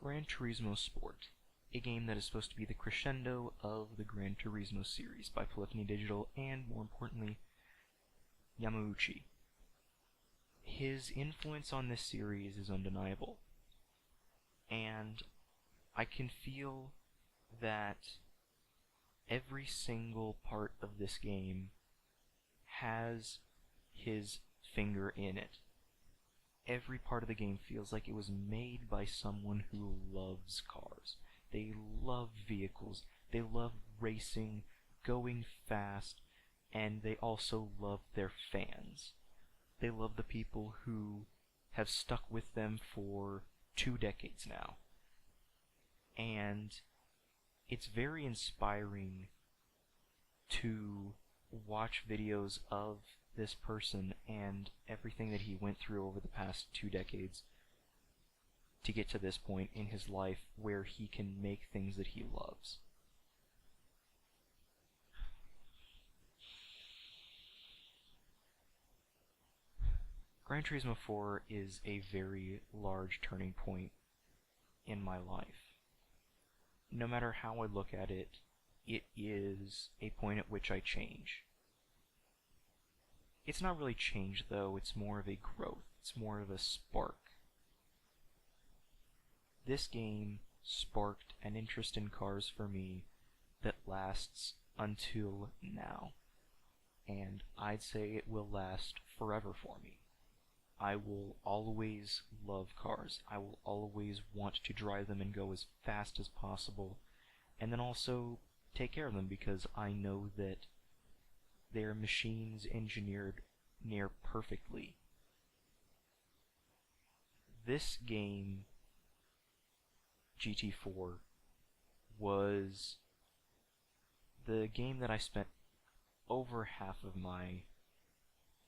Gran Turismo Sport, a game that is supposed to be the crescendo of the Gran Turismo series by Polyphony Digital and, more importantly, Yamauchi. His influence on this series is undeniable, and I can feel that every single part of this game has his finger in it. Every part of the game feels like it was made by someone who loves cars. They love vehicles, they love racing, going fast, and they also love their fans. They love the people who have stuck with them for 2 decades now. And it's very inspiring to watch videos of this person and everything that he went through over the past 2 decades to get to this point in his life where he can make things that he loves. Gran Turismo 4 is a very large turning point in my life. No matter how I look at it, it is a point at which I change. It's not really change, though, it's more of a growth. It's more of a spark. This game sparked an interest in cars for me that lasts until now. And I'd say it will last forever for me. I will always love cars. I will always want to drive them and go as fast as possible. And then also take care of them because I know that they're machines engineered near perfectly. This game, GT4, was the game that I spent over half of my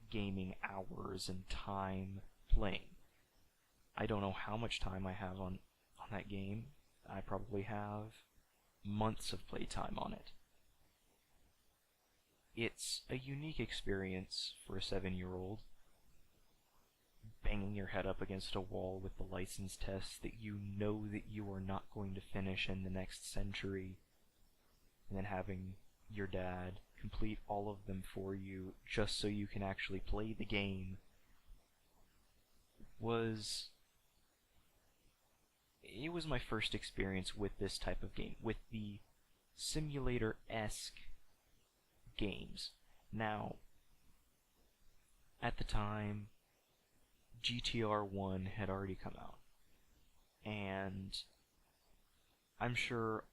gaming hours and time playing. I don't know how much time I have on that game. I probably have months of playtime on it. It's a unique experience for a 7-year-old, banging your head up against a wall with the license test that you know that you are not going to finish in the next century, and then having your dad complete all of them for you just so you can actually play the game was my first experience with this type of game, with the simulator-esque games. Now, at the time, GTR 1 had already come out, and I'm sure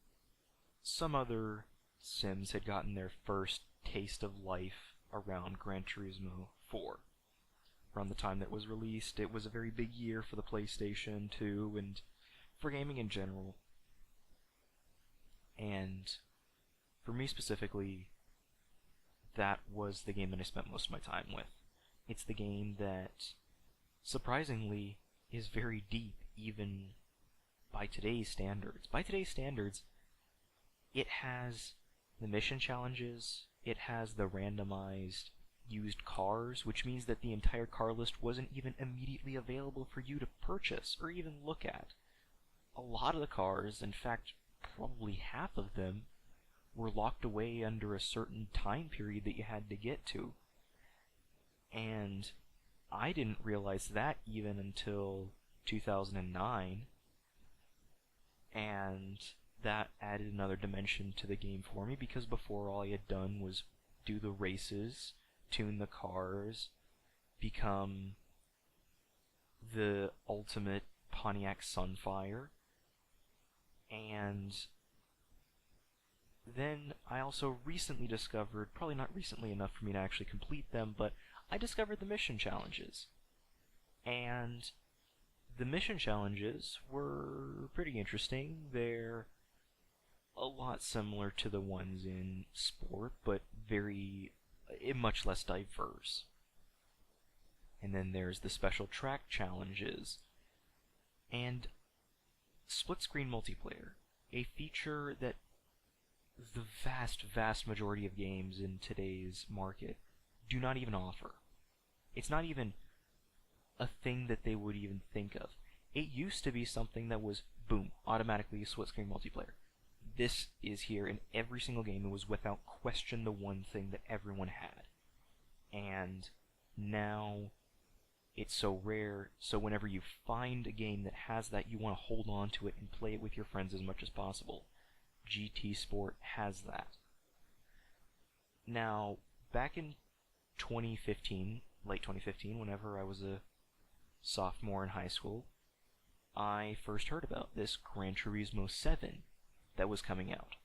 some other Sims had gotten their first taste of life around Gran Turismo 4. Around the time that it was released, it was a very big year for the PlayStation 2 and for gaming in general. And for me specifically, that was the game that I spent most of my time with. It's the game that, surprisingly, is very deep, even by today's standards. By today's standards, it has the mission challenges, it has the randomized used cars, which means that the entire car list wasn't even immediately available for you to purchase or even look at. A lot of the cars, in fact, probably half of them, were locked away under a certain time period that you had to get to. And I didn't realize that even until 2009, and that added another dimension to the game for me, because before all I had done was do the races, tune the cars, become the ultimate Pontiac Sunfire, and then I also recently discovered, probably not recently enough for me to actually complete them, but I discovered the mission challenges. And the mission challenges were pretty interesting. They're a lot similar to the ones in Sport, but much less diverse. And then there's the special track challenges, and split-screen multiplayer, a feature that the vast majority of games in today's market do not even offer. It's not even a thing that they would even think of. It used to be something that was, boom, automatically split screen multiplayer. This is here in every single game. It was without question the one thing that everyone had. And now it's so rare, so whenever you find a game that has that, you want to hold on to it and play it with your friends as much as possible. GT Sport has that. Now, back in 2015, late 2015, whenever I was a sophomore in high school, I first heard about this Gran Turismo 7 that was coming out,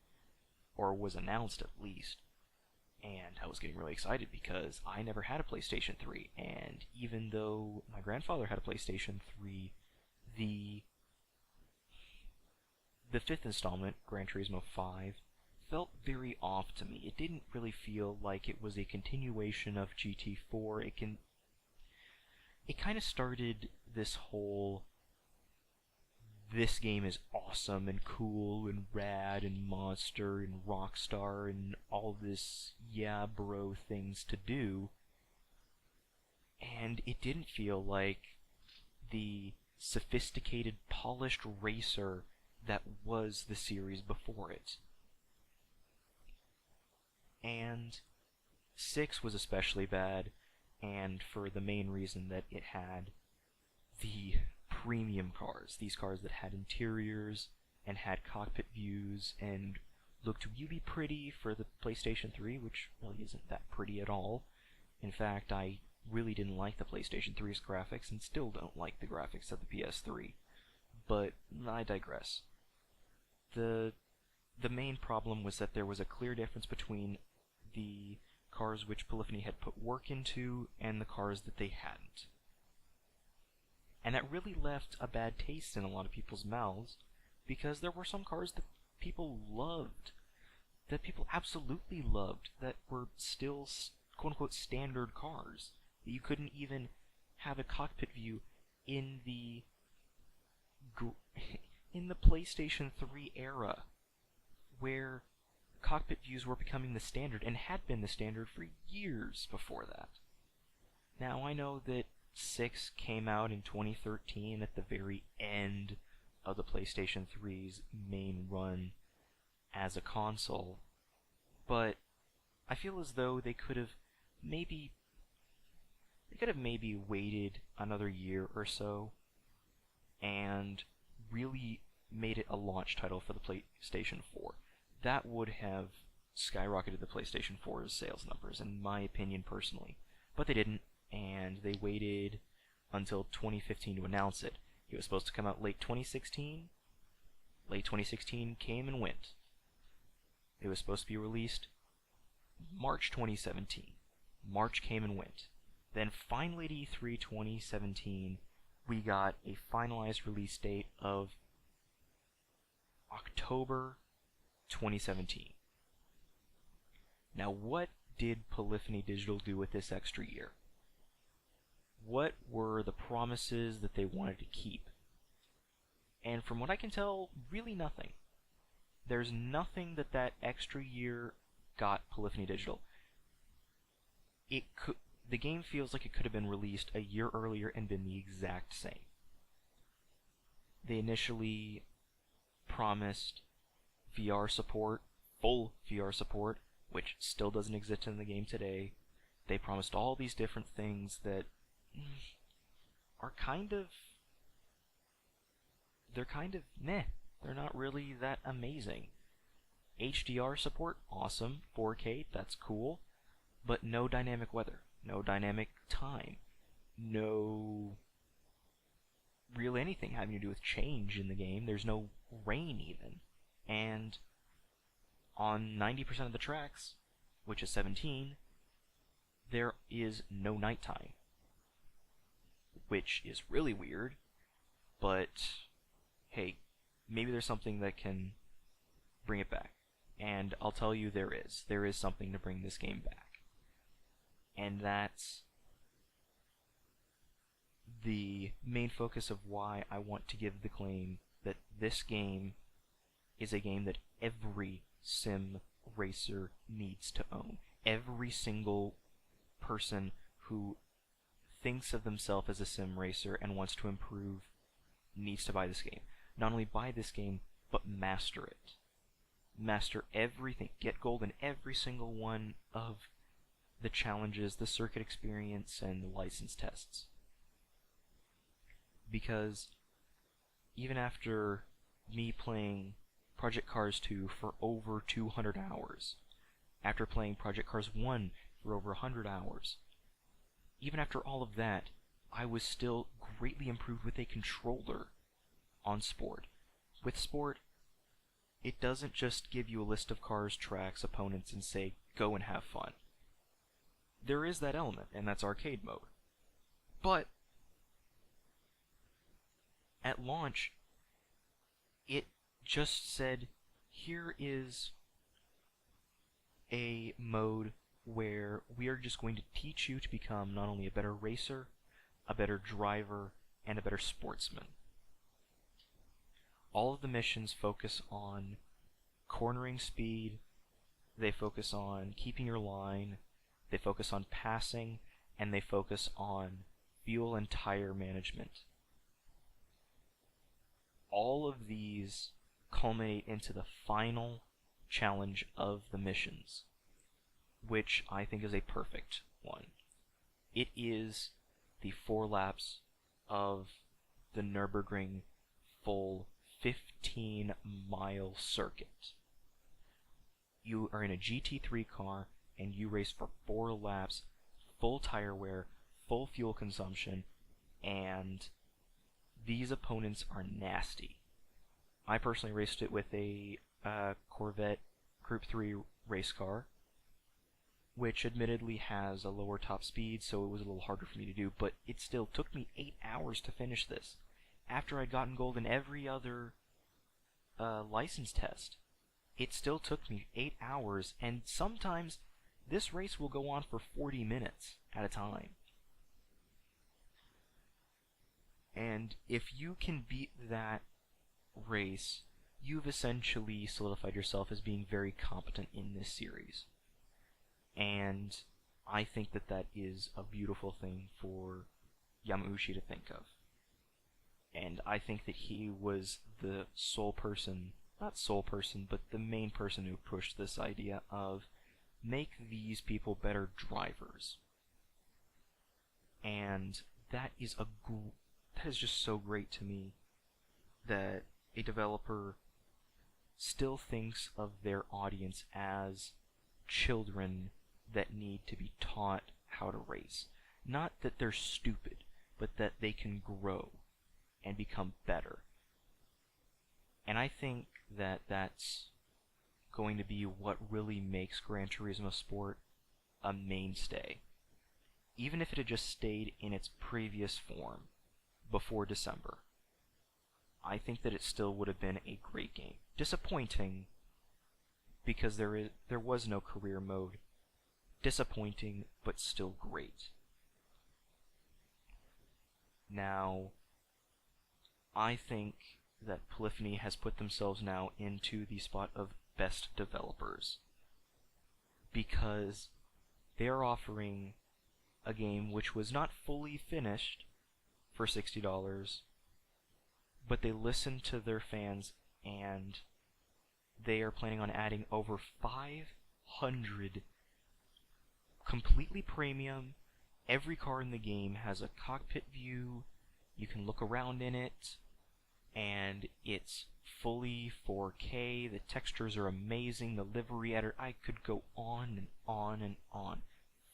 or was announced at least, and I was getting really excited because I never had a PlayStation 3, and even though my grandfather had a PlayStation 3, the fifth installment, Gran Turismo 5, felt very off to me. It didn't really feel like it was a continuation of GT4. It kind of started this whole, this game is awesome and cool and rad and monster and rockstar and all this yeah bro things to do, and it didn't feel like the sophisticated, polished racer that was the series before it. And 6 was especially bad, and for the main reason that it had the premium cars, these cars that had interiors and had cockpit views and looked really pretty for the PlayStation 3, which really isn't that pretty at all. In fact, I really didn't like the PlayStation 3's graphics and still don't like the graphics of the PS3. But I digress. The main problem was that there was a clear difference between the cars which Polyphony had put work into and the cars that they hadn't. And that really left a bad taste in a lot of people's mouths, because there were some cars that people loved, that people absolutely loved, that were still quote-unquote standard cars, that you couldn't even have a cockpit view in the PlayStation 3 era, where cockpit views were becoming the standard, and had been the standard for years before that. Now, I know that 6 came out in 2013 at the very end of the PlayStation 3's main run as a console, but I feel as though they could have maybe waited another year or so and really made it a launch title for the PlayStation 4. That would have skyrocketed the PlayStation 4's sales numbers, in my opinion personally. But they didn't, and they waited until 2015 to announce it. It was supposed to come out late 2016. Late 2016 came and went. It was supposed to be released March 2017. March came and went. Then finally at E3 2017, we got a finalized release date of October 2017. Now, what did Polyphony Digital do with this extra year? What were the promises that they wanted to keep? And from what I can tell, really nothing. There's nothing that extra year got Polyphony Digital. The game feels like it could have been released a year earlier and been the exact same. They initially promised VR support, full VR support, which still doesn't exist in the game today. They promised all these different things that are they're kind of meh. They're not really that amazing. HDR support, awesome. 4K, that's cool. But no dynamic weather, no dynamic time, no real anything having to do with change in the game. There's no rain even. And on 90% of the tracks, which is 17, there is no nighttime. Which is really weird, but hey, maybe there's something that can bring it back. And I'll tell you there is. There is something to bring this game back. And that's the main focus of why I want to give the claim that this game is a game that every sim racer needs to own. Every single person who thinks of themselves as a sim racer and wants to improve needs to buy this game. Not only buy this game, but master it. Master everything. Get gold in every single one of the challenges, the circuit experience, and the license tests. Because even after me playing Project Cars 2 for over 200 hours, after playing Project Cars 1 for over 100 hours, even after all of that, I was still greatly improved with a controller on Sport. With Sport, it doesn't just give you a list of cars, tracks, opponents, and say, go and have fun. There is that element, and that's arcade mode. But at launch, it just said, here is a mode where we are just going to teach you to become not only a better racer, a better driver, and a better sportsman. All of the missions focus on cornering speed, they focus on keeping your line, they focus on passing, and they focus on fuel and tire management. All of these culminate into the final challenge of the missions, which I think is a perfect one. It is the 4 laps of the Nürburgring full 15-mile circuit. You are in a GT3 car and you race for 4 laps, full tire wear, full fuel consumption, and these opponents are nasty. I personally raced it with a Corvette Group 3 race car, which admittedly has a lower top speed, so it was a little harder for me to do, but it still took me 8 hours to finish this, after I'd gotten gold in every other license test. It still took me 8 hours, and sometimes this race will go on for 40 minutes at a time. And if you can beat that race, you've essentially solidified yourself as being very competent in this series. And I think that that is a beautiful thing for Yamauchi to think of. And I think that he was the sole person, not sole person, but the main person who pushed this idea of make these people better drivers. And that is just so great to me, that a developer still thinks of their audience as children that need to be taught how to race. Not that they're stupid, but that they can grow and become better. And I think that that's going to be what really makes Gran Turismo Sport a mainstay. Even if it had just stayed in its previous form before December, I think that it still would have been a great game. Disappointing because there was no career mode. Disappointing, but still great. Now, I think that Polyphony has put themselves now into the spot of best developers, because they are offering a game which was not fully finished for $60, but they listened to their fans and they are planning on adding over 500 completely premium. Every car in the game has a cockpit view, you can look around in it, and it's fully 4K, the textures are amazing, the livery editor, I could go on and on and on.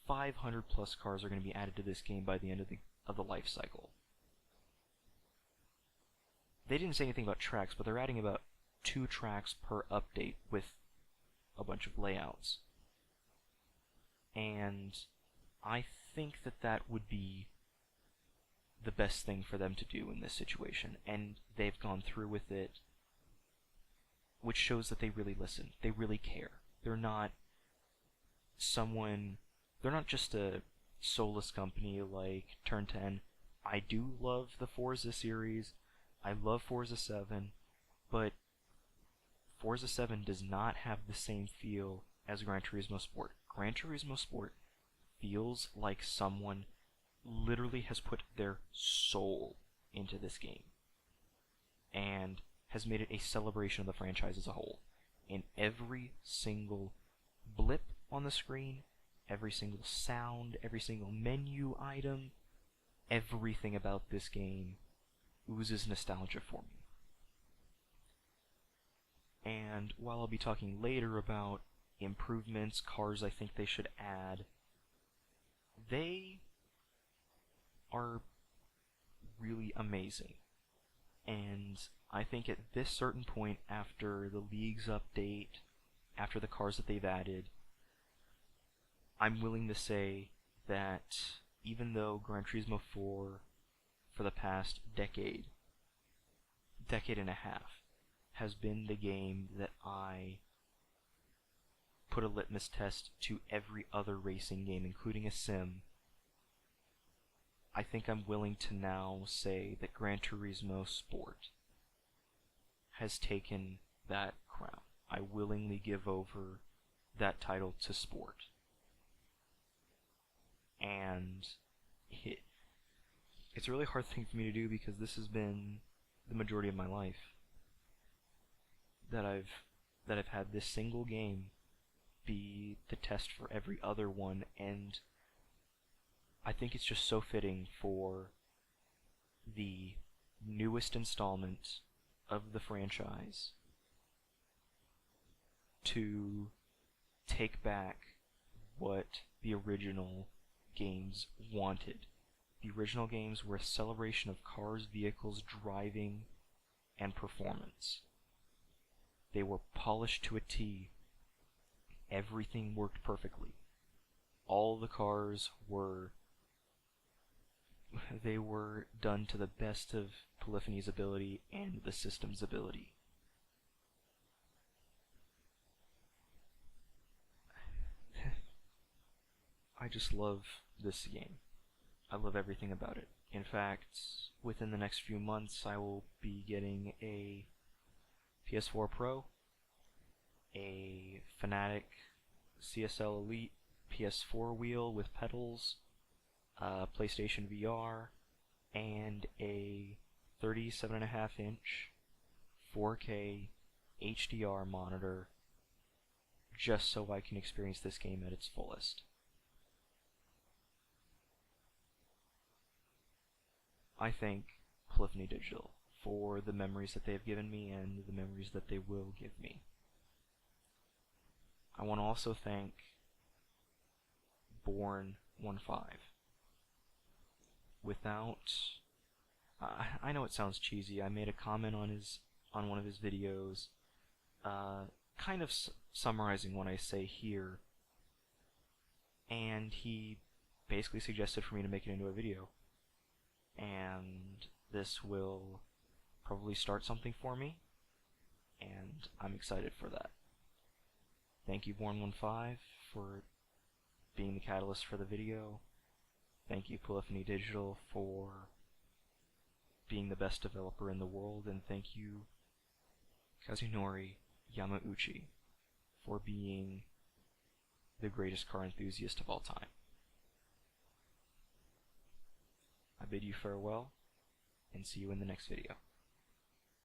500 plus cars are going to be added to this game by the end of the life cycle. They didn't say anything about tracks, but they're adding about 2 tracks per update with a bunch of layouts. And I think that that would be the best thing for them to do in this situation, and they've gone through with it, which shows that they really listen. They really care. They're not just a soulless company like Turn 10. I do love the Forza series. I love Forza 7, but Forza 7 does not have the same feel as Gran Turismo Sport. Gran Turismo Sport feels like someone literally has put their soul into this game. and has made it a celebration of the franchise as a whole. In every single blip on the screen, every single sound, every single menu item, everything about this game oozes nostalgia for me. And while I'll be talking later about improvements, cars I think they should add, they are really amazing. And I think at this certain point, after the League's update, after the cars that they've added, I'm willing to say that even though Gran Turismo 4 for the past decade and a half, has been the game that I put a litmus test to every other racing game, including a sim, I think I'm willing to now say that Gran Turismo Sport has taken that crown. I willingly give over that title to Sport. And it's a really hard thing for me to do because this has been the majority of my life that I've had this single game be the test for every other one, and I think it's just so fitting for the newest installment of the franchise to take back what the original games wanted. The original games were a celebration of cars, vehicles, driving, and performance. They were polished to a T. Everything worked perfectly. All the cars were done to the best of Polyphony's ability and the system's ability. I just love this game. I love everything about it. In fact, within the next few months, I will be getting a PS4 Pro, a Fanatic CSL Elite PS4 wheel with pedals, PlayStation VR, and a 37.5-inch 4K HDR monitor just so I can experience this game at its fullest. I thank Polyphony Digital for the memories that they have given me and the memories that they will give me. I want to also thank Born15. Without, I know it sounds cheesy. I made a comment on one of his videos, kind of summarizing what I say here, and he basically suggested for me to make it into a video. And this will probably start something for me, and I'm excited for that. Thank you, Born15, for being the catalyst for the video. Thank you, Polyphony Digital, for being the best developer in the world, and thank you, Kazunori Yamauchi, for being the greatest car enthusiast of all time. I bid you farewell, and see you in the next video.